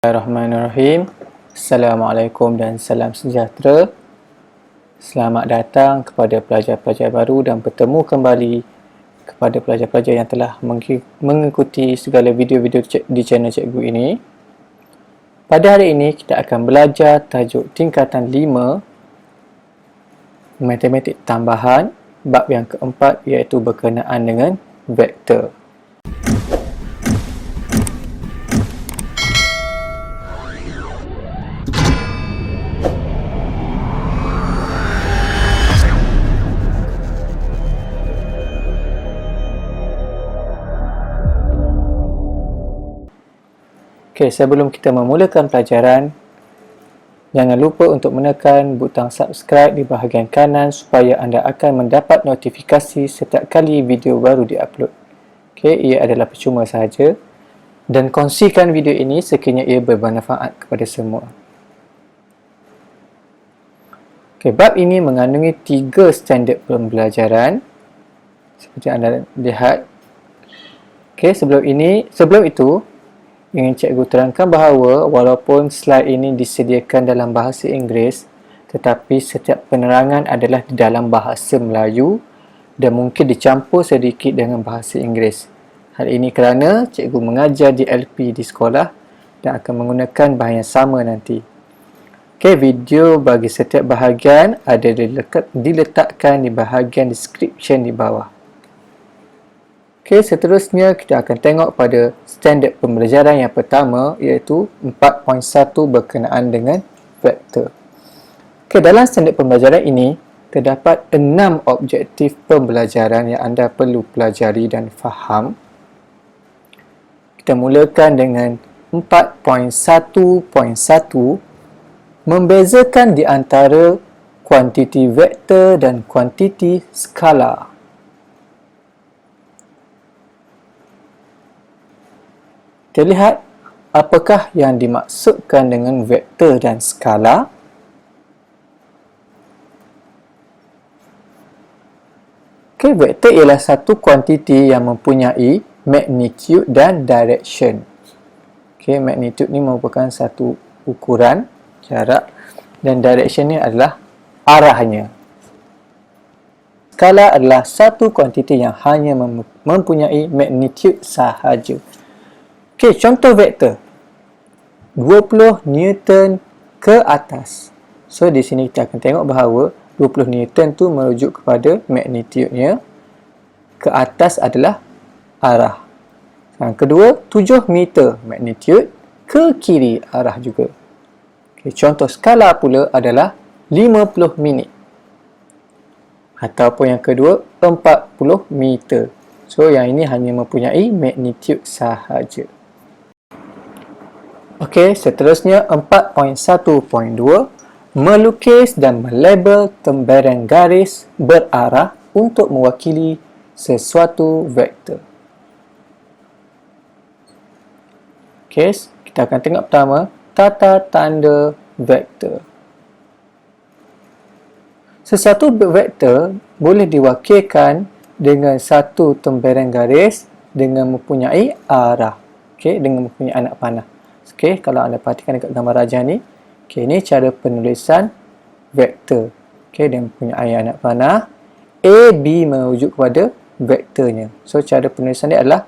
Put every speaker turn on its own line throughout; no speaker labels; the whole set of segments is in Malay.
Bismillahirrahmanirrahim. Assalamualaikum dan salam sejahtera. Selamat datang kepada pelajar-pelajar baru dan bertemu kembali kepada pelajar-pelajar yang telah mengikuti segala video-video di channel cikgu ini. Pada hari ini kita akan belajar tajuk tingkatan 5 matematik tambahan bab yang keempat, iaitu berkenaan dengan vektor. Okey, sebelum kita memulakan pelajaran, jangan lupa untuk menekan butang subscribe di bahagian kanan supaya anda akan mendapat notifikasi setiap kali video baru diupload. Okey, ia adalah percuma sahaja, dan kongsikan video ini sekiranya ia bermanfaat kepada semua. Okey, bab ini mengandungi 3 standard pembelajaran seperti anda lihat. Okey, sebelum itu ingin cikgu terangkan bahawa walaupun slide ini disediakan dalam bahasa Inggeris, tetapi setiap penerangan adalah di dalam bahasa Melayu dan mungkin dicampur sedikit dengan bahasa Inggeris. Hal ini kerana cikgu mengajar di LP di sekolah dan akan menggunakan bahan yang sama nanti. Okey, video bagi setiap bahagian ada diletakkan di bahagian description di bawah. Okey, seterusnya kita akan tengok pada standard pembelajaran yang pertama, iaitu 4.1 berkenaan dengan vektor. Okey, dalam standard pembelajaran ini terdapat 6 objektif pembelajaran yang anda perlu pelajari dan faham. Kita mulakan dengan 4.1.1, membezakan di antara kuantiti vektor dan kuantiti skala. Kita lihat apakah yang dimaksudkan dengan vektor dan skala. Okey, vektor ialah satu kuantiti yang mempunyai magnitude dan direction. Okey, magnitude ni merupakan satu ukuran jarak dan direction ni adalah arahnya. Skala adalah satu kuantiti yang hanya mempunyai magnitude sahaja. Okey, contoh vektor 20 Newton ke atas. So, di sini kita akan tengok bahawa 20 Newton tu merujuk kepada magnitude-nya. Ke atas adalah arah. Yang kedua, 7 meter magnitude, ke kiri arah juga. Okey, contoh skala pula adalah 50 minit. Ataupun yang kedua, 40 meter. So, yang ini hanya mempunyai magnitude sahaja. Okey, seterusnya 4.1.2, melukis dan melabel tembaran garis berarah untuk mewakili sesuatu vektor. Okey, kita akan tengok pertama, tata tanda vektor. Sesuatu vektor boleh diwakilkan dengan satu tembaran garis dengan mempunyai arah. Okey, dengan mempunyai anak panah. Okey, kalau anda perhatikan dekat gambar rajah ni, okey, ini cara penulisan vektor. Okey, dia mempunyai anak panah. A, B merujuk kepada vektornya. So, cara penulisan dia adalah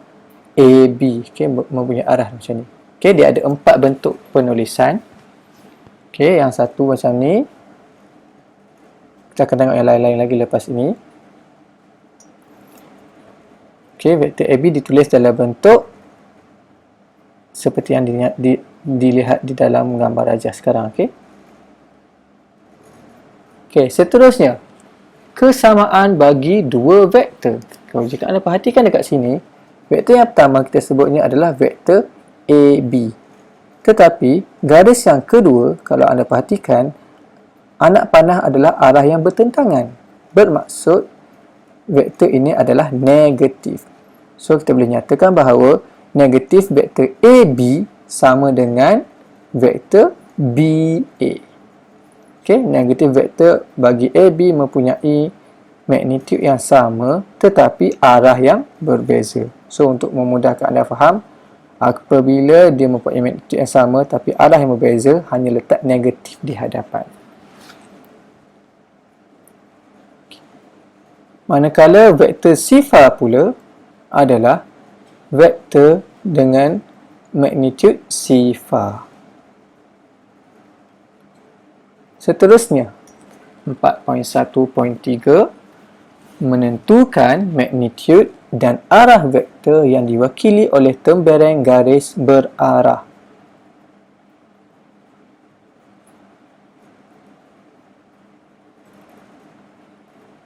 AB. Okey, mempunyai arah macam ni. Okey, dia ada 4 bentuk penulisan. Okey, yang satu macam ni. Kita akan tengok yang lain-lain lagi lepas ini. Okey, vektor AB ditulis dalam bentuk seperti yang dilihat di dalam gambar rajah sekarang. Okey. Okey, seterusnya kesamaan bagi dua vektor. Kalau jika anda perhatikan dekat sini, vektor yang pertama kita sebutnya adalah vektor AB. Tetapi garis yang kedua, kalau anda perhatikan, anak panah adalah arah yang bertentangan. Bermaksud vektor ini adalah negatif. So, kita boleh nyatakan bahawa negatif vektor AB sama dengan vektor BA. Okey, negatif vektor bagi AB mempunyai magnitude yang sama tetapi arah yang berbeza. So, untuk memudahkan anda faham, Apabila dia mempunyai magnitude yang sama tapi arah yang berbeza, hanya letak negatif di hadapan. Manakala vektor sifar pula adalah vektor dengan magnitude sifar. Seterusnya, 4.1.3 menentukan magnitude dan arah vektor yang diwakili oleh tembereng garis berarah.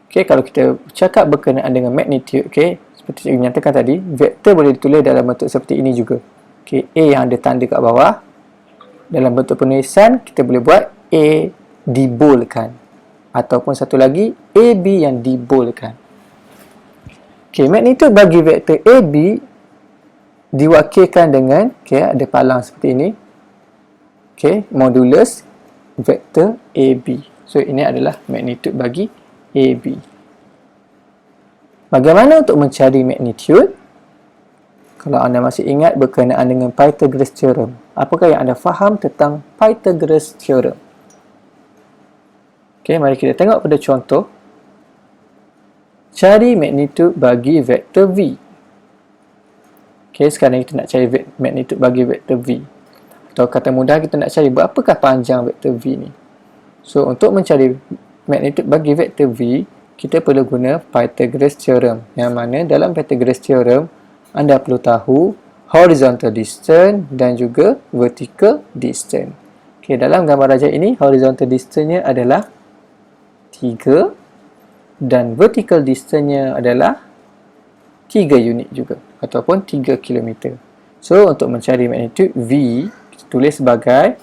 Okey, kalau kita cakap berkenaan dengan magnitude, okey, seperti saya nyatakan tadi, vektor boleh ditulis dalam bentuk seperti ini juga. Okey, A yang ada tanda kat bawah. Dalam bentuk penulisan, kita boleh buat A dibolkan. Ataupun satu lagi, AB yang dibolkan. Okey, magnitude bagi vektor AB diwakilkan dengan, okey, ada palang seperti ini. Okey, modulus vektor AB. So, ini adalah magnitude bagi AB. Bagaimana untuk mencari magnitude? Kalau anda masih ingat berkenaan dengan Pythagoras theorem, apakah yang anda faham tentang Pythagoras theorem? Okey, mari kita tengok pada contoh. Cari magnitude bagi vektor V. Okey, sekarang kita nak cari magnitude bagi vektor V. Atau kata mudah, kita nak cari berapakah panjang vektor V ni. So, untuk mencari magnitude bagi vektor V, kita perlu guna Pythagoras theorem. Yang mana dalam Pythagoras theorem, anda perlu tahu horizontal distance dan juga vertical distance. Okey, dalam gambar rajah ini, horizontal distance-nya adalah 3 dan vertical distance-nya adalah 3 unit juga, ataupun 3 km. So, untuk mencari magnitude V, kita tulis sebagai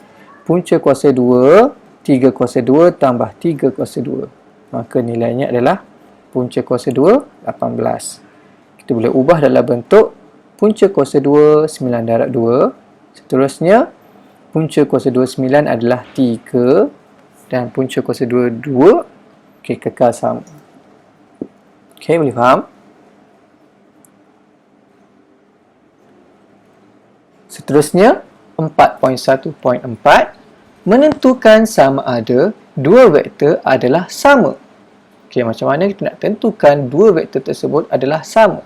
punca kuasa 2, 3 kuasa 2 tambah 3 kuasa 2. Maka nilainya adalah punca kuasa 2, 18. Kita boleh ubah dalam bentuk punca kuasa 2, 9 darab 2. Seterusnya, punca kuasa 2, 9 adalah 3. Dan punca kuasa 2, 2. Okey, kekal sama. Okey, boleh faham? Seterusnya, 4.1.4 menentukan sama ada dua vektor adalah sama. Okey, macam mana kita nak tentukan dua vektor tersebut adalah sama?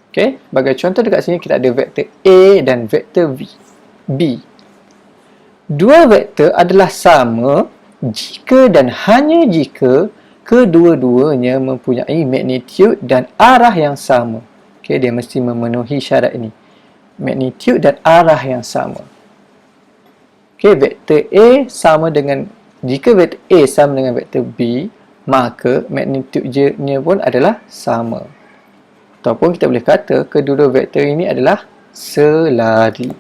Okey, sebagai contoh dekat sini kita ada vektor A dan vektor B. Dua vektor adalah sama jika dan hanya jika kedua-duanya mempunyai magnitude dan arah yang sama. Okey, dia mesti memenuhi syarat ini. Magnitude dan arah yang sama. Okey, vektor A sama dengan, jika vektor A sama dengan vektor B, maka magnitude-nya pun adalah sama. Ataupun kita boleh kata kedua-dua vektor ini adalah selari.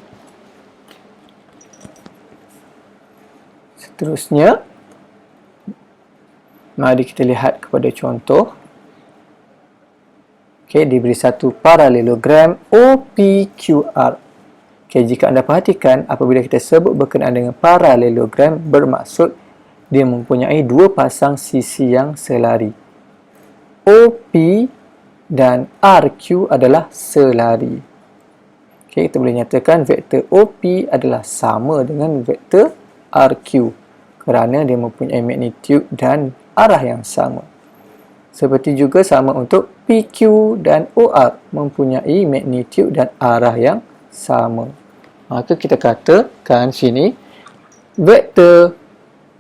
Seterusnya, mari kita lihat kepada contoh. Okey, diberi satu paralelogram OPQR. Okey, jika anda perhatikan, apabila kita sebut berkenaan dengan paralelogram, bermaksud dia mempunyai dua pasang sisi yang selari. OP dan RQ adalah selari. Okey, kita boleh nyatakan vektor OP adalah sama dengan vektor RQ kerana dia mempunyai magnitude dan arah yang sama. Seperti juga sama untuk PQ dan OR mempunyai magnitude dan arah yang sama. Maka kita katakan sini vektor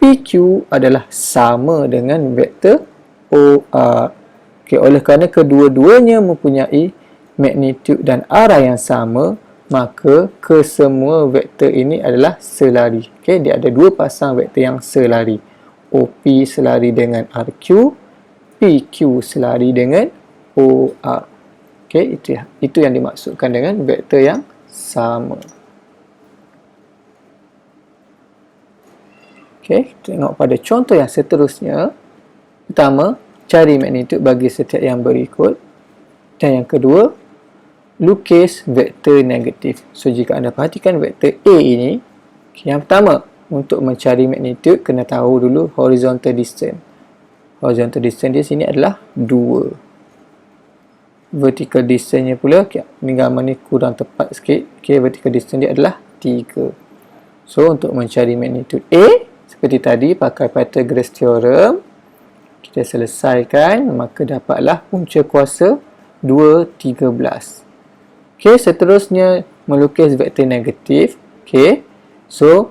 PQ adalah sama dengan vektor OR. Okey, oleh kerana kedua-duanya mempunyai magnitude dan arah yang sama, maka kesemua vektor ini adalah selari. Okey, dia ada dua pasang vektor yang selari. OP selari dengan RQ, PQ selari dengan OR. Okey, itu yang dimaksudkan dengan vektor yang sama. Okey, tengok pada contoh yang seterusnya. Pertama, cari magnitude bagi setiap yang berikut. Dan yang kedua, lukis vektor negatif. So, jika anda perhatikan vektor A ini, yang pertama, untuk mencari magnitude, kena tahu dulu horizontal distance. Horizontal distance dia sini adalah 2. Vertical distance nya pula, ni gambar ni kurang tepat sikit. Vertical distance dia adalah 3. So untuk mencari magnitude A, seperti tadi pakai Pythagoras theorem, kita selesaikan, maka dapatlah punca kuasa 2, 13. Seterusnya melukis vektor negatif. So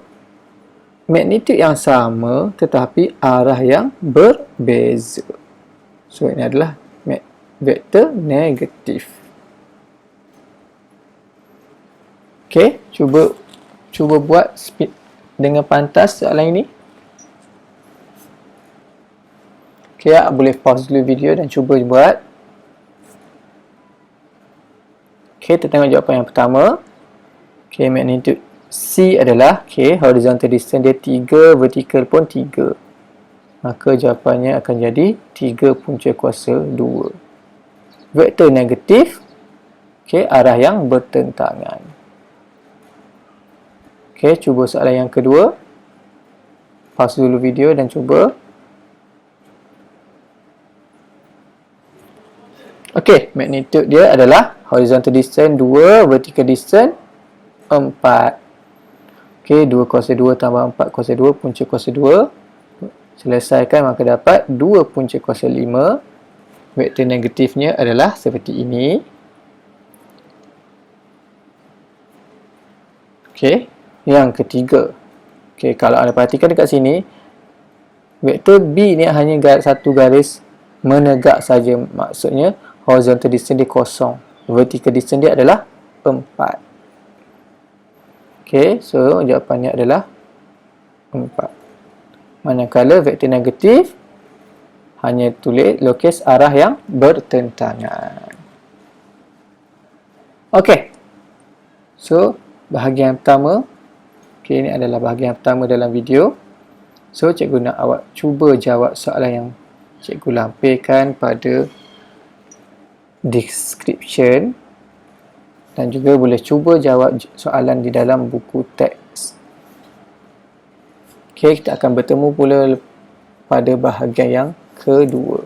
magnitude yang sama tetapi arah yang berbeza. So ini adalah vektor negatif. Cuba buat speed dengan pantas soalan ini. Boleh pause dulu video dan cuba buat. Kita tengok jawapan yang pertama. Magnitude C adalah horizontal distance dia 3, vertical pun 3. Maka jawapannya akan jadi 3 punca kuasa 2. Vektor negatif, arah yang bertentangan. Cuba soalan yang kedua. Pause dulu video dan cuba. Magnitude dia adalah horizontal distance 2, vertical distance 4. 2 kuasa 2 tambah 4 kuasa 2, punca kuasa 2. Selesaikan, maka dapat 2 punca kuasa 5. Vektor negatifnya adalah seperti ini. Yang ketiga. Kalau anda perhatikan dekat sini, vektor B ni hanya satu garis menegak saja. Maksudnya horizontal distance dia kosong. Vertical distance dia adalah 4. So jawapannya adalah 4. Manakala vektor negatif hanya lukis arah yang bertentangan. So bahagian pertama. Ini adalah bahagian pertama dalam video. So cikgu nak awak cuba jawab soalan yang cikgu lampirkan pada description, dan juga boleh cuba jawab soalan di dalam buku teks. Kita akan bertemu pula pada bahagian yang kedua.